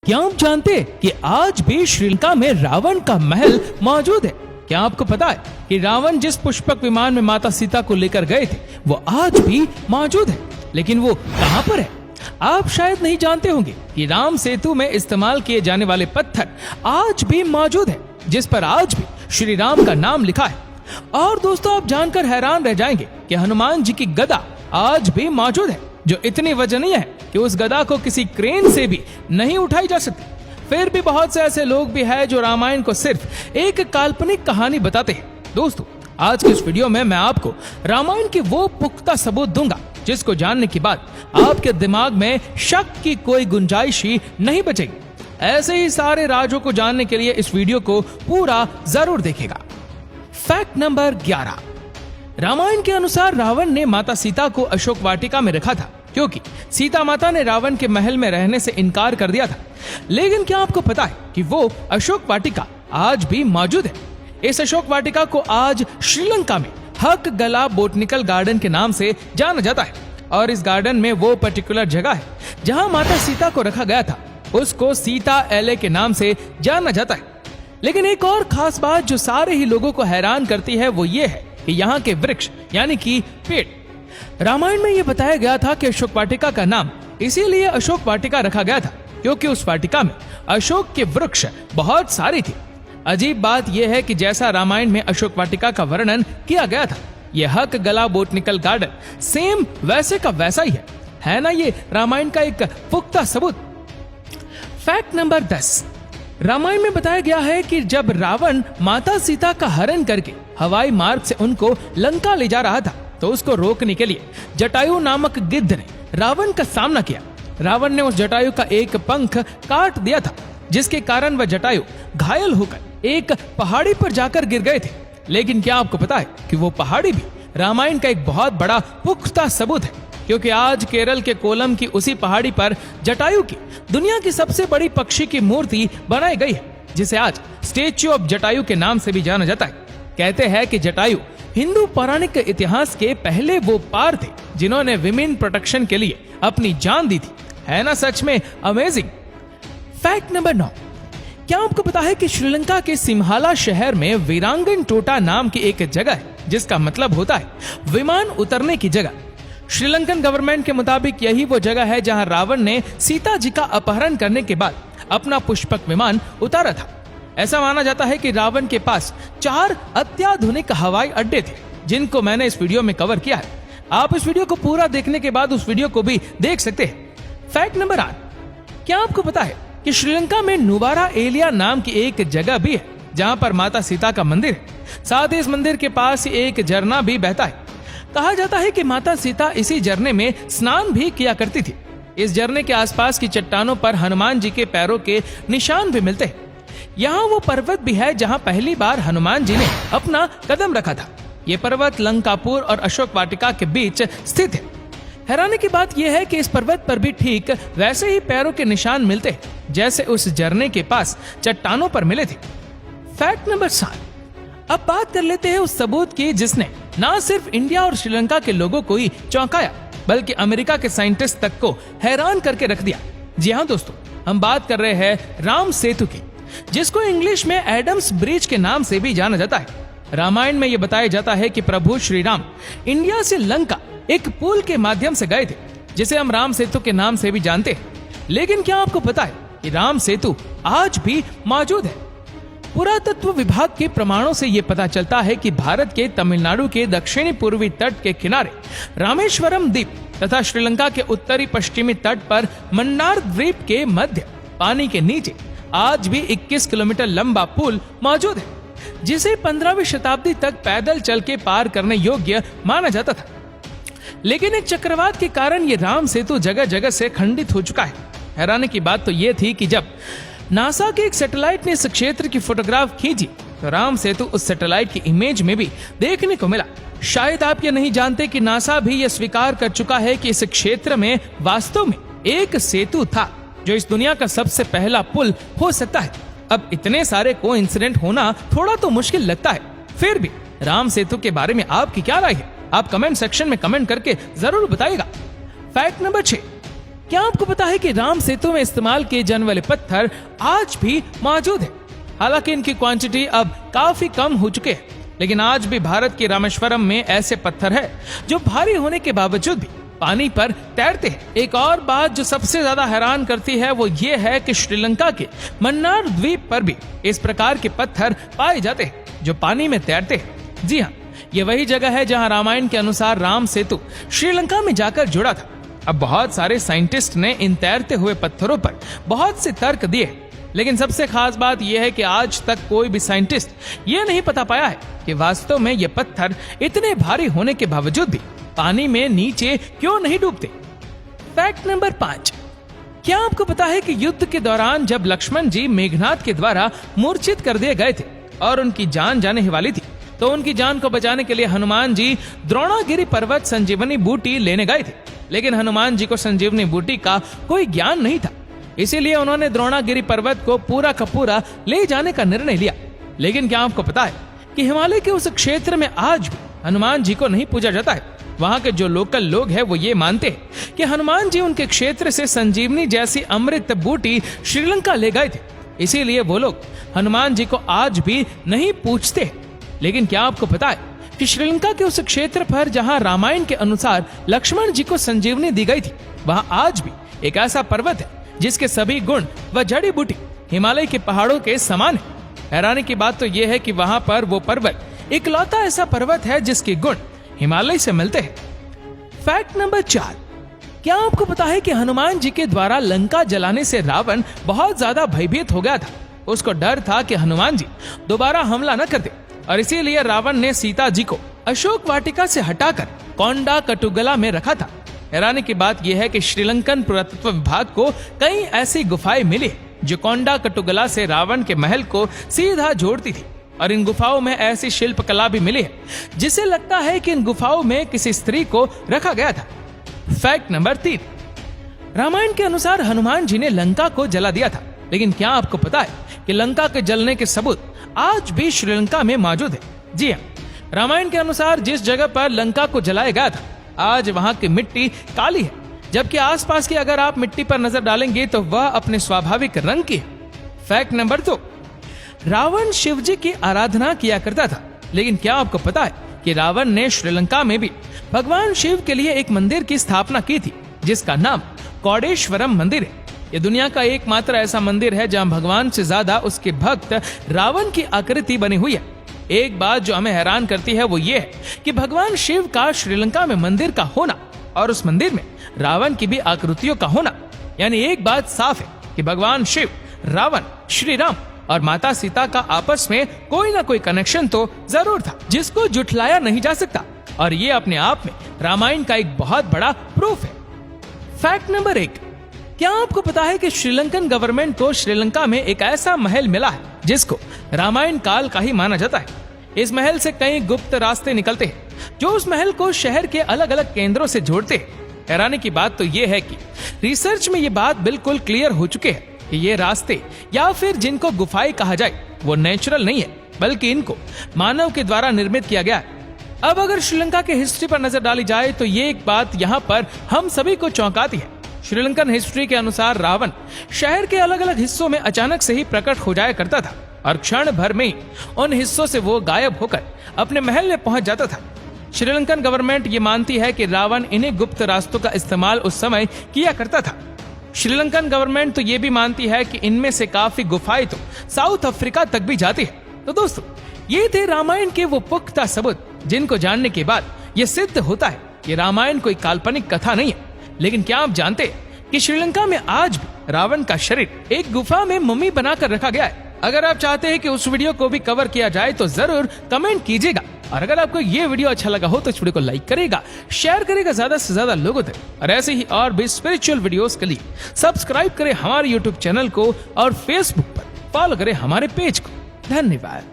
क्या आप जानते हैं कि आज भी श्रीलंका में रावण का महल मौजूद है? क्या आपको पता है कि रावण जिस पुष्पक विमान में माता सीता को लेकर गए थे वो आज भी मौजूद है, लेकिन वो कहां पर है? आप शायद नहीं जानते होंगे कि राम सेतु में इस्तेमाल किए जाने वाले पत्थर आज भी मौजूद है, जिस पर आज भी श्री राम का नाम लिखा है। और दोस्तों, आप जानकर हैरान रह जाएंगे कि हनुमान जी की गदा आज भी मौजूद है, जो इतनी वजनी है कि उस गदा को किसी क्रेन से भी नहीं उठाई जा सकती। फिर भी बहुत से ऐसे लोग भी हैं जो रामायण को सिर्फ एक काल्पनिक कहानी बताते हैं। दोस्तों, आज के इस वीडियो में मैं आपको रामायण के वो पुख्ता सबूत दूंगा जिसको जानने के बाद आपके दिमाग में शक की कोई गुंजाइश ही नहीं बचेगी। ऐसे ही सारे राजों को जानने के लिए इस वीडियो को पूरा जरूर देखेगा। Fact number 11। रामायण के अनुसार रावण ने माता सीता को अशोक वाटिका में रखा था क्योंकि सीता माता ने रावण के महल में रहने से इनकार कर दिया था। लेकिन क्या आपको पता है कि वो अशोक वाटिका आज भी मौजूद है? इस अशोक वाटिका को आज श्रीलंका में हक गला बोटनिकल गार्डन के नाम से जाना जाता है। और इस गार्डन में वो पर्टिकुलर जगह है जहां माता सीता को रखा गया था, उसको सीता एले के नाम से जाना जाता है। लेकिन एक और खास बात जो सारे ही लोगों को हैरान करती है वो ये है कि यहाँ के वृक्ष यानी कि पेड़, रामायण में यह बताया गया था कि अशोक वाटिका का नाम इसीलिए अशोक वाटिका रखा गया था क्योंकि उस वाटिका में अशोक के वृक्ष बहुत सारे थे। अजीब बात यह है कि जैसा रामायण में अशोक वाटिका का वर्णन किया गया था, यह हक गला बोटनिकल गार्डन सेम वैसे का वैसा ही है ना? ये रामायण का एक पुख्ता सबूत। Fact number 10। रामायण में बताया गया है कि जब रावण माता सीता का हरण करके हवाई मार्ग से उनको लंका ले जा रहा था तो उसको रोकने के लिए जटायु नामक गिद्ध ने रावण का सामना किया। रावण ने उस जटायु का एक पंख काट दिया था, जिसके कारण वह जटायु घायल होकर एक पहाड़ी पर जाकर गिर गए थे। लेकिन क्या आपको पता है कि वो पहाड़ी भी रामायण का एक बहुत बड़ा पुख्ता सबूत है, क्योंकि आज केरल के कोलम की उसी पहाड़ी पर जटायु की दुनिया की सबसे बड़ी पक्षी की मूर्ति बनाई गई है, जिसे आज स्टेच्यू ऑफ जटायु के नाम से भी जाना जाता है। कहते हैं कि जटायु हिंदू पौराणिक इतिहास के पहले वो पार थे जिन्होंने विमेन प्रोटेक्शन के लिए अपनी जान दी थी। है ना सच में अमेजिंग? Fact number 9। क्या आपको पता है कि श्रीलंका के सिमहाला शहर में वीरांगन टोटा नाम की एक जगह है जिसका मतलब होता है विमान उतरने की जगह। श्रीलंकन गवर्नमेंट के मुताबिक यही वो जगह है जहां रावण ने सीता जी का अपहरण करने के बाद अपना पुष्पक विमान उतारा था। ऐसा माना जाता है कि रावण के पास 4 अत्याधुनिक हवाई अड्डे थे, जिनको मैंने इस वीडियो में कवर किया है। आप इस वीडियो को पूरा देखने के बाद उस वीडियो को भी देख सकते हैं। Fact number 8। क्या आपको पता है कि श्रीलंका में नुवारा एलिया नाम की एक जगह भी है जहां पर माता सीता का मंदिर है। साथ ही इस मंदिर के पास एक झरना भी बहता है। कहा जाता है कि माता सीता इसी झरने में स्नान भी किया करती थी। इस झरने के आसपास की चट्टानों पर हनुमान जी के पैरों के निशान भी मिलते हैं। यहाँ वो पर्वत भी है जहाँ पहली बार हनुमान जी ने अपना कदम रखा था। ये पर्वत लंकापुर और अशोक वाटिका के बीच स्थित है। हैरानी की बात यह है कि इस पर्वत पर भी ठीक वैसे ही पैरों के निशान मिलते हैं जैसे उस झरने के पास चट्टानों पर मिले थे। Fact number 7। अब बात कर लेते हैं उस सबूत की जिसने न सिर्फ इंडिया और श्रीलंका के लोगों को ही चौंकाया बल्कि अमेरिका के साइंटिस्ट तक को हैरान करके रख दिया। जी हाँ दोस्तों, हम बात कर रहे हैं राम सेतु की, जिसको इंग्लिश में एडम्स ब्रिज के नाम से भी जाना जाता है। रामायण में यह बताया जाता है कि प्रभु श्री राम इंडिया से लंका एक पुल के माध्यम से गए थे, जिसे हम राम सेतु के नाम से भी जानते हैं। लेकिन क्या आपको पता है कि राम सेतु आज भी मौजूद है? पुरातत्व विभाग के प्रमाणों से यह पता चलता है कि भारत के तमिलनाडु के दक्षिणी पूर्वी तट के किनारे रामेश्वरम द्वीप तथा श्रीलंका के उत्तरी पश्चिमी तट पर मन्नार द्वीप के मध्य पानी के नीचे आज भी 21 किलोमीटर लंबा पुल मौजूद है, जिसे 15वीं शताब्दी तक पैदल चल के पार करने योग्य माना जाता था। लेकिन एक चक्रवात के कारण ये राम सेतु जगह जगह से खंडित हो चुका है। हैरानी की बात तो ये थी कि जब नासा के एक सैटेलाइट ने इस क्षेत्र की फोटोग्राफ खींची तो राम सेतु उस सैटेलाइट की इमेज में भी देखने को मिला। शायद आप ये नहीं जानते कि नासा भी ये स्वीकार कर चुका है कि इस क्षेत्र में वास्तव में एक सेतु था जो इस दुनिया का सबसे पहला पुल हो सकता है। अब इतने सारे कोइंसिडेंट होना थोड़ा तो मुश्किल लगता है। फिर भी राम सेतु के बारे में आपकी क्या राय है? आप कमेंट सेक्शन में कमेंट करके जरूर बताइएगा। Fact number 6। क्या आपको पता है कि राम सेतु में इस्तेमाल किए जाने वाले पत्थर आज भी मौजूद है? हालांकि इनकी क्वांटिटी अब काफी कम हो चुके हैं, लेकिन आज भी भारत के रामेश्वरम में ऐसे पत्थर है जो भारी होने के बावजूद भी पानी पर तैरते हैं। एक और बात जो सबसे ज्यादा हैरान करती है वो ये है कि श्रीलंका के मन्नार द्वीप पर भी इस प्रकार के पत्थर पाए जाते हैं जो पानी में तैरते हैं। जी हाँ, ये वही जगह है जहाँ रामायण के अनुसार राम सेतु श्रीलंका में जाकर जुड़ा था। अब बहुत सारे साइंटिस्ट ने इन तैरते हुए पत्थरों पर बहुत से तर्क दिए, लेकिन सबसे खास बात यह है कि आज तक कोई भी साइंटिस्ट ये नहीं पता पाया है कि वास्तव में ये पत्थर इतने भारी होने के बावजूद भी पानी में नीचे क्यों नहीं डूबते। फैक्ट नंबर 5, क्या आपको पता है कि युद्ध के दौरान जब लक्ष्मण जी मेघनाद के द्वारा मूर्छित कर दिए गए थे और उनकी जान जाने ही वाली थी, तो उनकी जान को बचाने के लिए हनुमान जी द्रोणागिरी पर्वत संजीवनी बूटी लेने गए थे। लेकिन हनुमान जी को संजीवनी बूटी का कोई ज्ञान नहीं था, इसीलिए उन्होंने द्रोणागिरी पर्वत को पूरा का पूरा ले जाने का निर्णय लिया। लेकिन क्या आपको पता है कि हिमालय के उस क्षेत्र में आज भी हनुमान जी को नहीं पूजा जाता है। वहाँ के जो लोकल लोग हैं वो ये मानते हैं कि हनुमान जी उनके क्षेत्र से संजीवनी जैसी अमृत बूटी श्रीलंका ले गए थे, इसीलिए वो लोग हनुमान जी को आज भी नहीं पूछते। लेकिन क्या आपको पता है कि श्रीलंका के उस क्षेत्र पर जहाँ रामायण के अनुसार लक्ष्मण जी को संजीवनी दी गई थी, वहाँ आज भी एक ऐसा पर्वत है जिसके सभी गुण व जड़ी बूटी हिमालय के पहाड़ों के समान है। हैरानी की बात तो यह है कि वहाँ पर वो पर्वत इकलौता ऐसा पर्वत है जिसके गुण हिमालय से मिलते हैं। फैक्ट नंबर 4, क्या आपको पता है कि हनुमान जी के द्वारा लंका जलाने से रावण बहुत ज्यादा भयभीत हो गया था। उसको डर था कि हनुमान जी दोबारा हमला न कर दे और इसीलिए रावण ने सीता जी को अशोक वाटिका से हटाकर कोंडा कटुगला में रखा था। हैरानी की बात यह है कि श्रीलंकन पुरातत्व विभाग को कई ऐसी गुफाएं मिली जो कोंडा कटुगला से रावण के महल को सीधा जोड़ती थी, और इन गुफाओं में ऐसी शिल्पकला भी मिली है जिसे लगता है कि इन गुफाओं में किसी स्त्री को रखा गया था। फैक्ट नंबर 3, रामायण के अनुसार हनुमान जी ने लंका को जला दिया था, लेकिन क्या आपको पता है कि लंका के जलने के सबूत आज भी श्रीलंका में मौजूद है। जी हाँ, रामायण के अनुसार जिस जगह पर लंका को जलाया गया था आज वहां की मिट्टी काली है, जबकि आसपास की अगर आप मिट्टी पर नजर डालेंगे तो वह अपने स्वाभाविक रंग की है। फैक्ट नंबर 2, रावण शिव जी की आराधना किया करता था, लेकिन क्या आपको पता है कि रावण ने श्रीलंका में भी भगवान शिव के लिए एक मंदिर की स्थापना की थी जिसका नाम कौडेश्वरम मंदिर है। यह दुनिया का एकमात्र ऐसा मंदिर है जहां भगवान से ज्यादा उसके भक्त रावण की आकृति बनी हुई है। एक बात जो हमें हैरान करती है वो ये है कि भगवान शिव का श्रीलंका में मंदिर का होना और उस मंदिर में रावण की भी आकृतियों का होना, यानी एक बात साफ है कि भगवान शिव, रावण, श्री राम और माता सीता का आपस में कोई ना कोई कनेक्शन तो जरूर था जिसको जुटलाया नहीं जा सकता, और ये अपने आप में रामायण का एक बहुत बड़ा प्रूफ है। फैक्ट नंबर 1, क्या आपको पता है कि श्रीलंकन गवर्नमेंट को श्रीलंका में एक ऐसा महल मिला है जिसको रामायण काल का ही माना जाता है। इस महल से कई गुप्त रास्ते निकलते हैं जो उस महल को शहर के अलग अलग केंद्रों से जोड़ते हैं। हैरानी की बात तो ये है कि रिसर्च में ये बात बिल्कुल क्लियर हो चुके हैं कि ये रास्ते या फिर जिनको गुफाएं कहा जाए वो नेचुरल नहीं है, बल्कि इनको मानव के द्वारा निर्मित किया गया है। अब अगर श्रीलंका के हिस्ट्री पर नजर डाली जाए तो ये एक बात यहाँ पर हम सभी को चौंकाती है। श्रीलंकन हिस्ट्री के अनुसार रावण शहर के अलग अलग हिस्सों में अचानक से ही प्रकट हो जाया करता था और क्षण भर में ही उन हिस्सों से वो गायब होकर अपने महल में पहुंच जाता था। श्रीलंकन गवर्नमेंट ये मानती है कि रावण इन्हीं गुप्त रास्तों का इस्तेमाल उस समय किया करता था। श्रीलंकन गवर्नमेंट तो ये भी मानती है कि इनमें से काफी गुफाएं तो साउथ अफ्रीका तक भी जाती है। तो दोस्तों, ये थे रामायण के वो पुख्ता सबूत जिनको जानने के बाद ये सिद्ध होता है कि रामायण कोई काल्पनिक कथा नहीं है। लेकिन क्या आप जानते हैं कि श्रीलंका में आज भी रावण का शरीर एक गुफा में मम्मी बनाकर रखा गया है। अगर आप चाहते हैं कि उस वीडियो को भी कवर किया जाए तो जरूर कमेंट कीजिएगा, और अगर आपको ये वीडियो अच्छा लगा हो तो इस वीडियो को लाइक करेगा, शेयर करेगा ज्यादा से ज्यादा लोगों तक, और ऐसे ही और भी स्पिरिचुअल वीडियोस के लिए सब्सक्राइब करें हमारे यूट्यूब चैनल को और फेसबुक पर फॉलो करें हमारे पेज को। धन्यवाद।